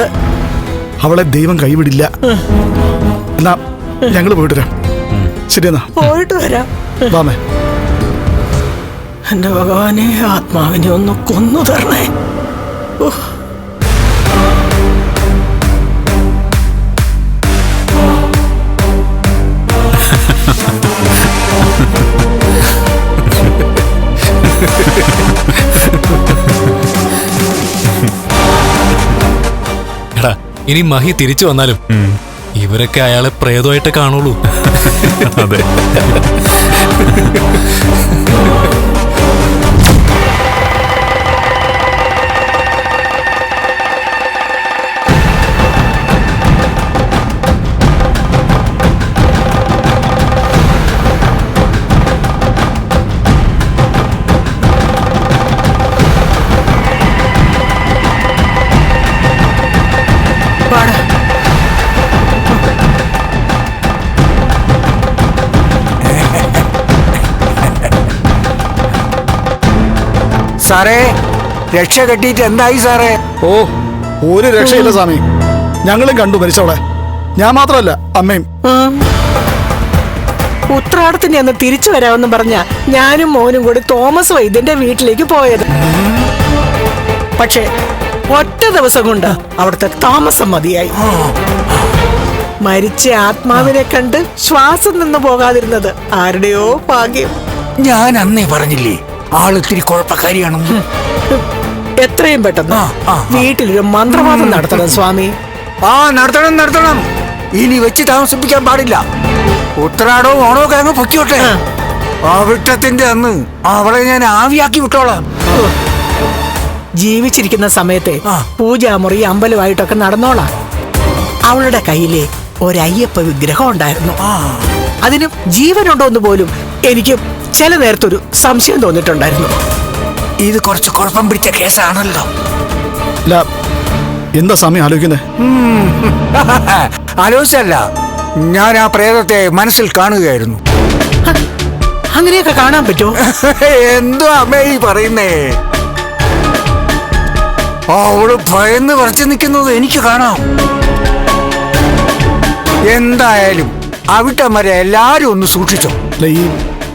അവളെ ദൈവം കൈവിടില്ല. എന്നാ ഞങ്ങൾ പോയിട്ട് വരാം. ശരിയെന്നാ പോയിട്ട് വരാം. വാമേ. എന്റെ ഭഗവാനെ, ആത്മാവിനെ ഒന്ന് കൊന്നു തരണേ. എടാ, ഇനി മഹി തിരിച്ചു വന്നാലും ഇവരൊക്കെ അയാളെ പ്രേതമായിട്ട് കാണുള്ളൂ. അതെ. സാറേ, രക്ഷ കെട്ടിയിട്ട് എന്തായി സാറേ? ഓ, ഒരു രക്ഷയില്ല സ്വാമി. ഞങ്ങളും കണ്ടു മരിച്ചവളെ. ഞാൻ മാത്രമല്ല, അമ്മയും. ഉത്രാടത്തിന് അന്ന് തിരിച്ചു വരാമെന്ന് പറഞ്ഞ ഞാനും മോനും കൂടി തോമസ് വൈദ്യന്റെ വീട്ടിലേക്ക് പോയത്. പക്ഷേ ഒറ്റ ദിവസം കൊണ്ട് അവിടുത്തെ താമസം മതിയായി. മരിച്ച ആത്മാവിനെ കണ്ട് ശ്വാസം നിന്ന് പോകാതിരുന്നത് ആരുടെയോ ഭാഗ്യം. ഞാൻ അന്നേ പറഞ്ഞില്ലേ ആളിത്തിരി കുഴപ്പക്കാരിയാണെന്ന്. എത്രയും പെട്ടെന്ന് വീട്ടിലൊരു മന്ത്രവാദം നടത്തണം സ്വാമി. നടത്തണം. ഇനി വെച്ച് താമസിപ്പിക്കാൻ പാടില്ല. ഉത്രാടവും ഓണമൊക്കെ അങ്ങ് പൊക്കിയോട്ടെ. അവിട്ടത്തിന്റെ അന്ന് അവളെ ഞാൻ ആവിയാക്കി വിട്ടോളാം. ജീവിച്ചിരിക്കുന്ന സമയത്തെ പൂജാമുറി അമ്പലമായിട്ടൊക്കെ നടന്നോളാം. അവളുടെ കയ്യിലെ ഒരയ്യപ്പ വിഗ്രഹം ഉണ്ടായിരുന്നു. അതിനും ജീവനുണ്ടോന്ന് പോലും എനിക്ക് ചില നേരത്തൊരു സംശയം തോന്നിയിട്ടുണ്ടായിരുന്നു. ഇത് കുറച്ച് കുഴപ്പം പിടിച്ച കേസാണല്ലോ. എന്താ സമയം ആലോചിക്കുന്നത്? ആലോചിച്ചല്ല, ഞാൻ ആ പ്രേതത്തെ മനസ്സിൽ കാണുകയായിരുന്നു. അങ്ങനെയൊക്കെ കാണാൻ പറ്റുമോ? എന്തോ അമ്മേ ഈ പറയുന്നേ? അവള് ഭയന്ന് വരച്ചു നിൽക്കുന്നത് എനിക്ക് കാണാം. എന്തായാലും അവിട്ടം എല്ലാരും ഒന്ന് സൂക്ഷിച്ചോ. ഈ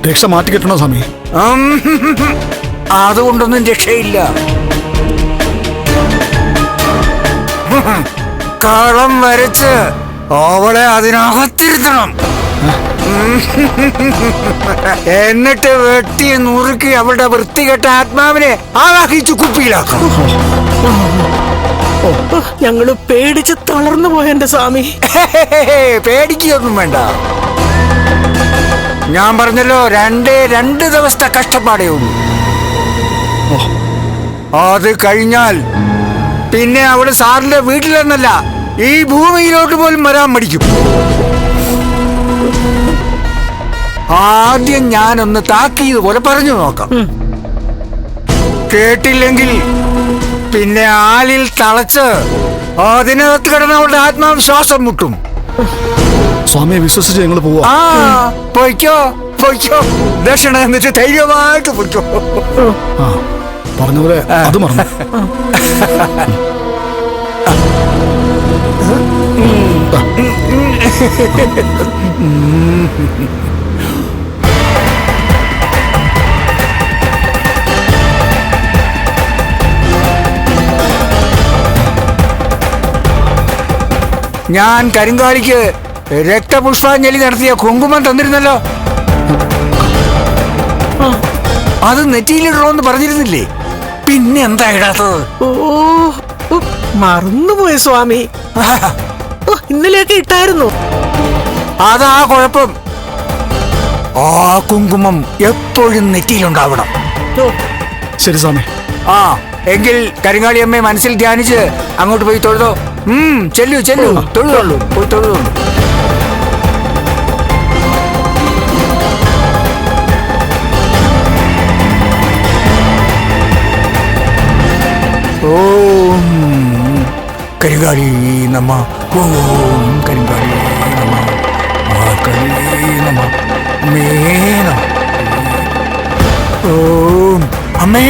രക്ഷ മാറ്റിക്കെട്ടണോ സ്വാമി? അതുകൊണ്ടൊന്നും രക്ഷയില്ല. കളം വരച്ച് അവളെ അതിനകത്തിരുത്തണം. എന്നിട്ട് വെട്ടി നുറുക്കി അവളുടെ വൃത്തികെട്ട ആത്മാവിനെ ആവാഹിച്ചു കുപ്പിയിലാക്കണം. ഞങ്ങള് പേടിച്ച് തളർന്നു പോയെന്റെ സ്വാമി. പേടിക്കൊന്നും വേണ്ട. ഞാൻ പറഞ്ഞല്ലോ, രണ്ട് ദിവസത്തെ കഷ്ടപ്പാടേ ഉള്ളൂ. അത് കഴിഞ്ഞാൽ പിന്നെ അവിടെ സാറിന്റെ വീട്ടിലെന്നല്ല ഈ ഭൂമിയിലോട്ട് പോലും വരാൻ മടിക്കും. ആദ്യം ഞാനൊന്ന് താക്കീത് പോലെ പറഞ്ഞു നോക്കാം. കേട്ടില്ലെങ്കിൽ പിന്നെ ആലിൽ തളച്ച് അതിനകത്ത് കിടന്ന അവളുടെ ആത്മാവിശ്വാസം മുട്ടും. സ്വാമിയെ വിശ്വസിച്ച് ഞങ്ങൾ പോവാ. പൊയ്ക്കോ ദക്ഷിണ എന്നിട്ട് ധൈര്യമായിട്ട് പൊയ്ക്കോ. പറഞ്ഞതുപോലെ അത് മറന്നു. ഞാൻ കരിങ്കാലിക്ക് രക്തപുഷ്പാഞ്ജലി നടത്തിയ കുങ്കുമം തന്നിരുന്നല്ലോ. അത് നെറ്റിയിലിടണമെന്ന് പറഞ്ഞിരുന്നില്ലേ? പിന്നെ എന്താ ഇടാത്തത്? മറന്നുപോയ സ്വാമി. ഇന്നലെയൊക്കെ ഇട്ടായിരുന്നു. അതാ കുഴപ്പം. ആ കുങ്കുമം എപ്പോഴും നെറ്റിയിലുണ്ടാവണം. ശരി സ്വാമി. ആ എങ്കിൽ കരിങ്കാളിയമ്മയെ മനസ്സിൽ ധ്യാനിച്ച് അങ്ങോട്ട് പോയി തൊഴുതോ. ചെല്ലു ചെല്ലു, തൊഴുതുള്ളൂ, പോയി തൊഴുതുള്ളൂ. ഓം കരിങ്കാളി നമ. ഓം കരിങ്കാളി നമ. കരിങ്കാളി നമ. അമ്മേ നമ. ഓം അമ്മേ,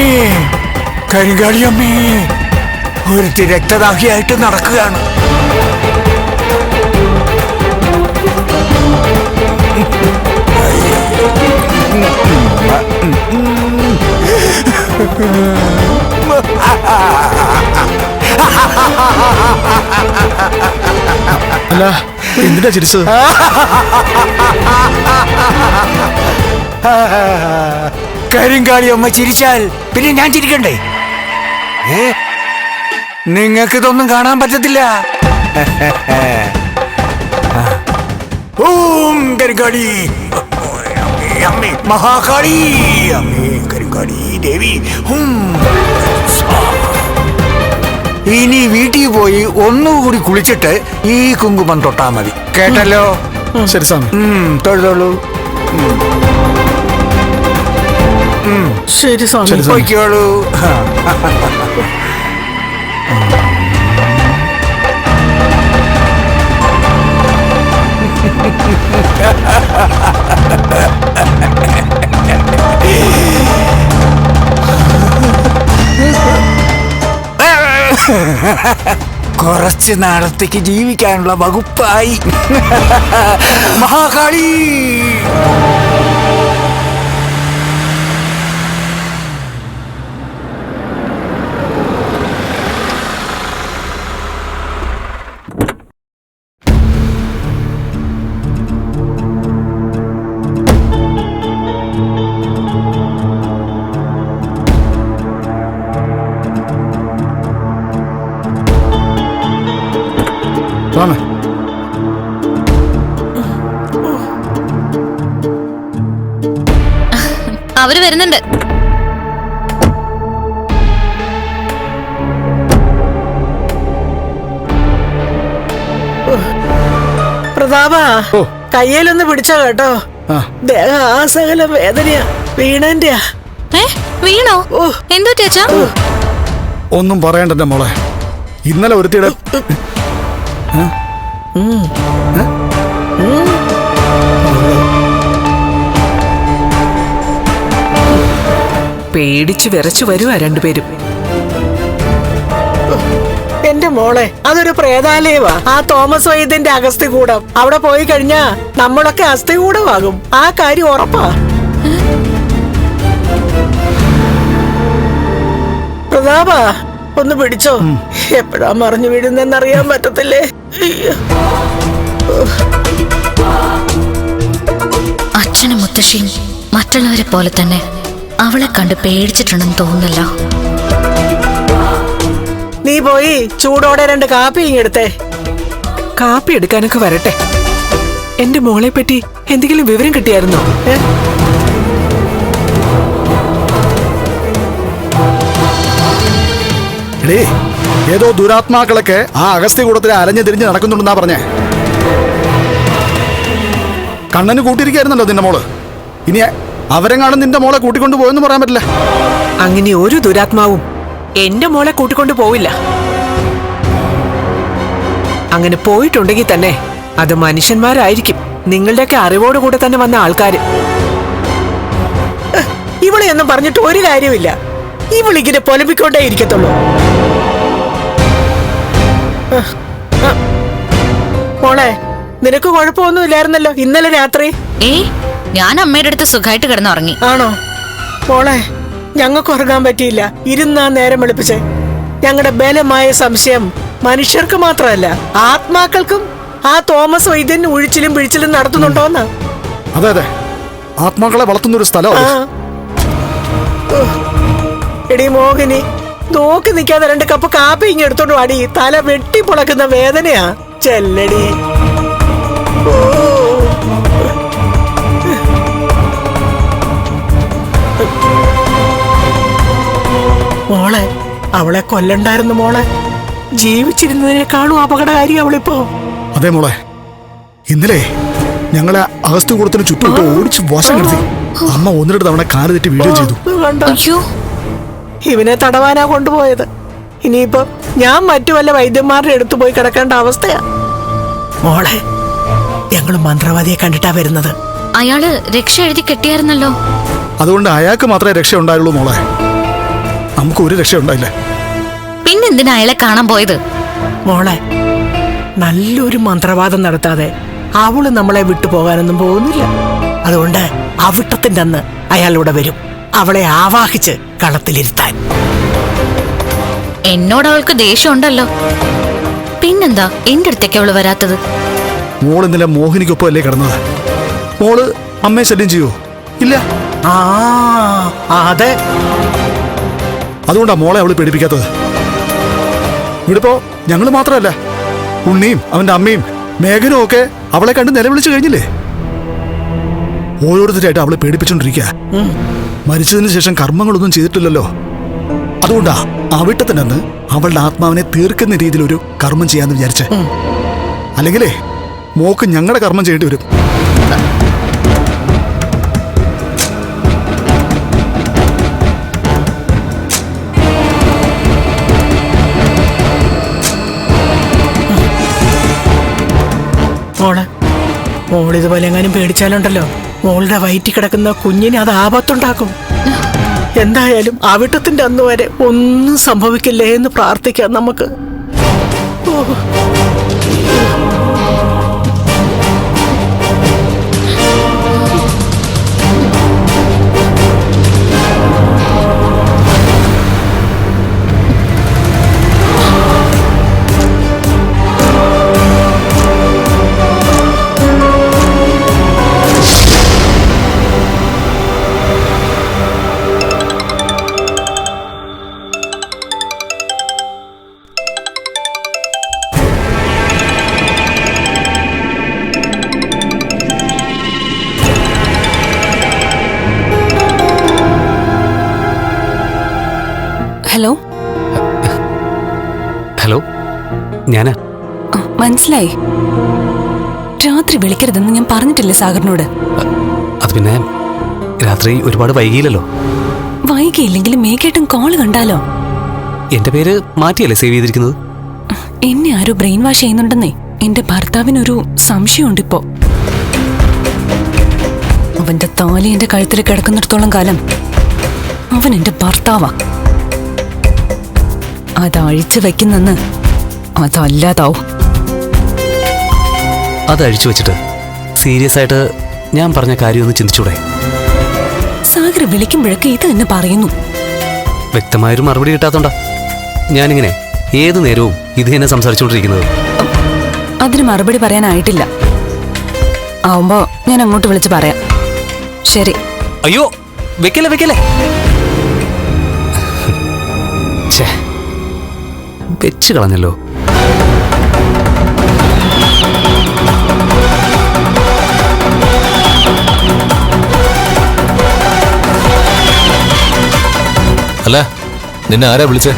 കരിങ്കാളി അമ്മേ, ഒരുത്തി രക്തദാഹിയായിട്ട് നടക്കുകയാണ്. അല്ല, എന്തിനാ ചിരിച്ചത്? കരിങ്കാളി അമ്മ ചിരിച്ചാൽ പിന്നെ ഞാൻ ചിരിക്കണ്ടേ? നിങ്ങൾക്ക് ഇതൊന്നും കാണാൻ പറ്റത്തില്ല. ഓം കരിങ്കാളി അമ്മേ, മഹാകാളി അമ്മേ, കരിങ്കാളി ദേവി. ഇനി വീട്ടിൽ പോയി ഒന്നുകൂടി കുളിച്ചിട്ട് ഈ കുങ്കുമം തൊട്ടാ മതി. കേട്ടല്ലോ? ശരി സ്വാമി. തൊഴുതോളൂ. ശരി സ്വാമി. പോയിക്കോളൂ. കുറച്ച് നാളത്തേക്ക് ജീവിക്കാനുള്ള വകുപ്പായി. മഹാകാളി. സ്വാമി, അവര് വരുന്നുണ്ട്. പ്രതാപ, കയ്യിലൊന്ന് പിടിച്ചോ കേട്ടോ. ദേഹം ആസകലം വേദനയാ. വീണന്റെ വീണോ? എന്തോ ചേച്ചാ? ഒന്നും പറയണ്ടെന്റെ മോളെ. ഇന്നലെ ഒരുത്തിയുടെ പേടിച്ചു വിറച്ചു വരുവാ രണ്ടുപേരും. എന്റെ മോളെ, അതൊരു പ്രേതാലയവാ. ആ തോമസ് വൈദ്യന്റെ അഗസ്ത്യകൂടം. അവിടെ പോയി കഴിഞ്ഞാ നമ്മളൊക്കെ അസ്ഥികൂടമാകും. ആ കാര്യം ഉറപ്പാ. പ്രതാപ, ഒന്ന് പിടിച്ചോ. എപ്പോഴാ മറിഞ്ഞു വീഴുന്നെന്നറിയാൻ പറ്റത്തില്ലേ. അച്ഛനും മുത്തശ്ശിയും മറ്റുള്ളവരെ പോലെ തന്നെ അവളെ കണ്ട് പേടിച്ചിട്ടുണ്ടെന്ന് തോന്നുന്നല്ലോ. നീ പോയി ചൂടോടെ 2 കാപ്പി ഇങ്ങെടുത്തേ. കാപ്പി എടുക്കാനൊക്കെ വരട്ടെ. എന്റെ മോളെ പറ്റി എന്തെങ്കിലും വിവരം കിട്ടിയായിരുന്നോ? ഏതോ ദുരാത്മാക്കളൊക്കെ ആ അഗസ്ത്യകൂടത്തിൽ അലഞ്ഞു തിരിഞ്ഞ് നടക്കുന്നുണ്ടെന്നാ പറഞ്ഞേ. കണ്ണന് കൂട്ടിയിരിക്കായിരുന്നല്ലോ നിന്റെ മോള്. ഇനി അവരെങ്ങാനും നിന്റെ മോളെ കൂട്ടിക്കൊണ്ടു പോയെന്ന് പറയാൻ പറ്റില്ല. അങ്ങനെ ഒരു ദുരാത്മാവും എന്റെ മോളെ കൂട്ടിക്കൊണ്ടു പോവില്ല. അങ്ങനെ പോയിട്ടുണ്ടെങ്കിൽ തന്നെ അത് മനുഷ്യന്മാരായിരിക്കും. നിങ്ങളുടെയൊക്കെ അറിവോടുകൂടെ തന്നെ വന്ന ആൾക്കാര്. ഇവളെയൊന്നും പറഞ്ഞിട്ട് ഒരു കാര്യമില്ല. ഇവളിങ്ങനെ പൊലപ്പിക്കൊണ്ടേ ഇരിക്കത്തുള്ളൂ. മോളെ, നിനക്ക് കുഴപ്പമൊന്നുമില്ലായിരുന്നല്ലോ ഇന്നലെ രാത്രി? ഞാൻ അമ്മയുടെ അടുത്ത് സുഖമായിട്ട് കിടന്നുറങ്ങി. ആണോ? മോളെ, ഞങ്ങൾക്ക് ഉറങ്ങാൻ പറ്റിയില്ല. ഇരുന്നാ നേരം വെളുപ്പിച്ച്. ഞങ്ങളുടെ ബലമായ സംശയം മനുഷ്യർക്ക് മാത്രമല്ല ആത്മാക്കൾക്കും ആ തോമസ് വൈദ്യൻ ഉഴിച്ചിലും പിഴിച്ചിലും നടത്തുന്നുണ്ടോന്നാ. അതെ അതെ, ആത്മാക്കളെ വളർത്തുന്ന ഒരു സ്ഥലം. എടി മോഹിനി, നോക്കി നിൽക്കാതെ 2 കപ്പ് കാപ്പി ഇങ്ങ് എടുത്തോണ്ട് വാടി. തല വെട്ടിപ്പൊളക്കുന്ന വേദനയാ. ചെല്ലടി. മോളെ, അവളെ കൊല്ലണ്ടായിരുന്നു മോളെ. ജീവിച്ചിരുന്നതിനേക്കാളും അപകടകാരി അവളിപ്പോ. അതെ മോളെ, ഇന്നലെ ഞങ്ങളെ അഗസ്ത്യ കൂടത്തിന് ചുറ്റുമിട്ട് ഓടിച്ച് വശം കെടുത്തി. അമ്മ 1-2 തവണ കാല് തെറ്റി വീഡിയോ ചെയ്തു. ഇവനെ തടവാനാ കൊണ്ടുപോയത്. ഇനിയിപ്പോ ഞാൻ മറ്റു വല്ല വൈദ്യന്മാരുടെ അടുത്ത് പോയി കിടക്കേണ്ട അവസ്ഥയാ. മോളെ, ഞങ്ങള് മന്ത്രവാദിയെ കണ്ടിട്ടാ വരുന്നത്. അയാള് രക്ഷ എഴുതി കെട്ടിയായിരുന്നല്ലോ. അതുകൊണ്ട് അയാൾക്ക് മാത്രമേ രക്ഷ ഉണ്ടായുള്ളൂ മോളെ. നമുക്ക് ഒരു രക്ഷ ഉണ്ടായില്ല. പിന്നെന്തിനാ അയാളെ കാണാൻ പോയത്? മോളെ, നല്ലൊരു മന്ത്രവാദം നടത്താതെ അവള് നമ്മളെ വിട്ടുപോകാനൊന്നും പോകുന്നില്ല. അതുകൊണ്ട് അവിട്ടത്തിന്റെ അന്ന് അയാളിവിടെ വരും, അവളെ ആവാഹിച്ച് കളത്തിലിരുത്താൻ. എന്നോട് അവൾക്ക് ദേഷ്യമുണ്ടല്ലോ. പിന്നെന്താ എന്റെ അടുത്തേക്ക് അവള് വരാത്തത്? മോള് ഇന്നലെ മോഹിനിക്കൊപ്പം അല്ലേ കിടന്നത്? മോള് അമ്മയെ ശല്യം ചെയ്യോ? ഇല്ല. അതെ, അതുകൊണ്ടാ മോളെ അവള് പേടിപ്പിക്കാത്തത്. ഇവിടിപ്പോ ഞങ്ങള് മാത്രമല്ല, ഉണ്ണിയും അവന്റെ അമ്മയും മേഘനും ഒക്കെ അവളെ കണ്ട് നിലവിളിച്ചു കഴിഞ്ഞില്ലേ? ഓരോരുത്തരായിട്ട് അവളെ പേടിപ്പിച്ചോണ്ടിരിക്കുക. മരിച്ചതിന് ശേഷം കർമ്മങ്ങളൊന്നും ചെയ്തിട്ടില്ലല്ലോ. അതുകൊണ്ടാ അവിട്ടത്തിനന്ന് അവളുടെ ആത്മാവിനെ തീർക്കുന്ന രീതിയിൽ ഒരു കർമ്മം ചെയ്യാന്ന് വിചാരിച്ചേ. അല്ലെങ്കിലേ മോക്ക് ഞങ്ങളുടെ കർമ്മം ചെയ്യേണ്ടി വരും. മോളിതുപോലെ എങ്ങാനും പേടിച്ചാലുണ്ടല്ലോ, മോളുടെ വയറ്റിൽ കിടക്കുന്ന കുഞ്ഞിന് അത് ആപത്തുണ്ടാക്കും. എന്തായാലും അവിട്ടത്തിന്റെ അന്ന് വരെ ഒന്നും സംഭവിക്കില്ലേ എന്ന് പ്രാർത്ഥിക്കാം നമുക്ക്. ഹലോ. ഹലോ, ഞാനാ. മനസ്സിലായി. രാത്രി വിളിക്കരുതെന്ന് ഞാൻ പറഞ്ഞിട്ടില്ലേ സാഗറിനോട്? അത് പിന്നെ രാത്രി ഒരുപാട് വൈകിയില്ലല്ലോ. വൈകിയില്ലെങ്കിലും മേഘേട്ടൻ കോള് കണ്ടാലോ? എന്റെ പേര് മാറ്റിയല്ലേ സേവ് ചെയ്തിരിക്കുന്നത്? എന്നെ ആരോ ബ്രെയിൻ വാഷ് ചെയ്യുന്നുണ്ടെന്നേ എന്റെ ഭർത്താവിനൊരു സംശയമുണ്ടിപ്പോ. അവന്റെ താലി എന്റെ കഴുത്തിൽ കിടക്കുന്നിടത്തോളം കാലം അവൻ എന്റെ ഭർത്താവാ. അത് അഴിച്ചു വയ്ക്കുന്നെന്ന് അതല്ലാതാവും. അത് അഴിച്ചു വെച്ചിട്ട് സീരിയസ് ആയിട്ട് ഞാൻ പറഞ്ഞ കാര്യം ഒന്ന് ചിന്തിച്ചൂടെ? സാഗർ വിളിക്കുമ്പോഴൊക്കെ ഇത് തന്നെ പറയുന്നു. വ്യക്തമായൊരു മറുപടി കിട്ടാത്തോണ്ടാ ഞാനിങ്ങനെ ഏതു നേരവും ഇത് തന്നെ സംസാരിച്ചുകൊണ്ടിരിക്കുന്നത്. അതിന് മറുപടി പറയാനായിട്ടില്ല. ആവുമ്പോ ഞാൻ അങ്ങോട്ട് വിളിച്ച് പറയാം. ശരി. അയ്യോ, വെക്കല്ലേ വെക്കല്ലേ. വെച്ച് കളഞ്ഞല്ലോ. അല്ല, നിന്നെ ആരാ വിളിച്ചേ?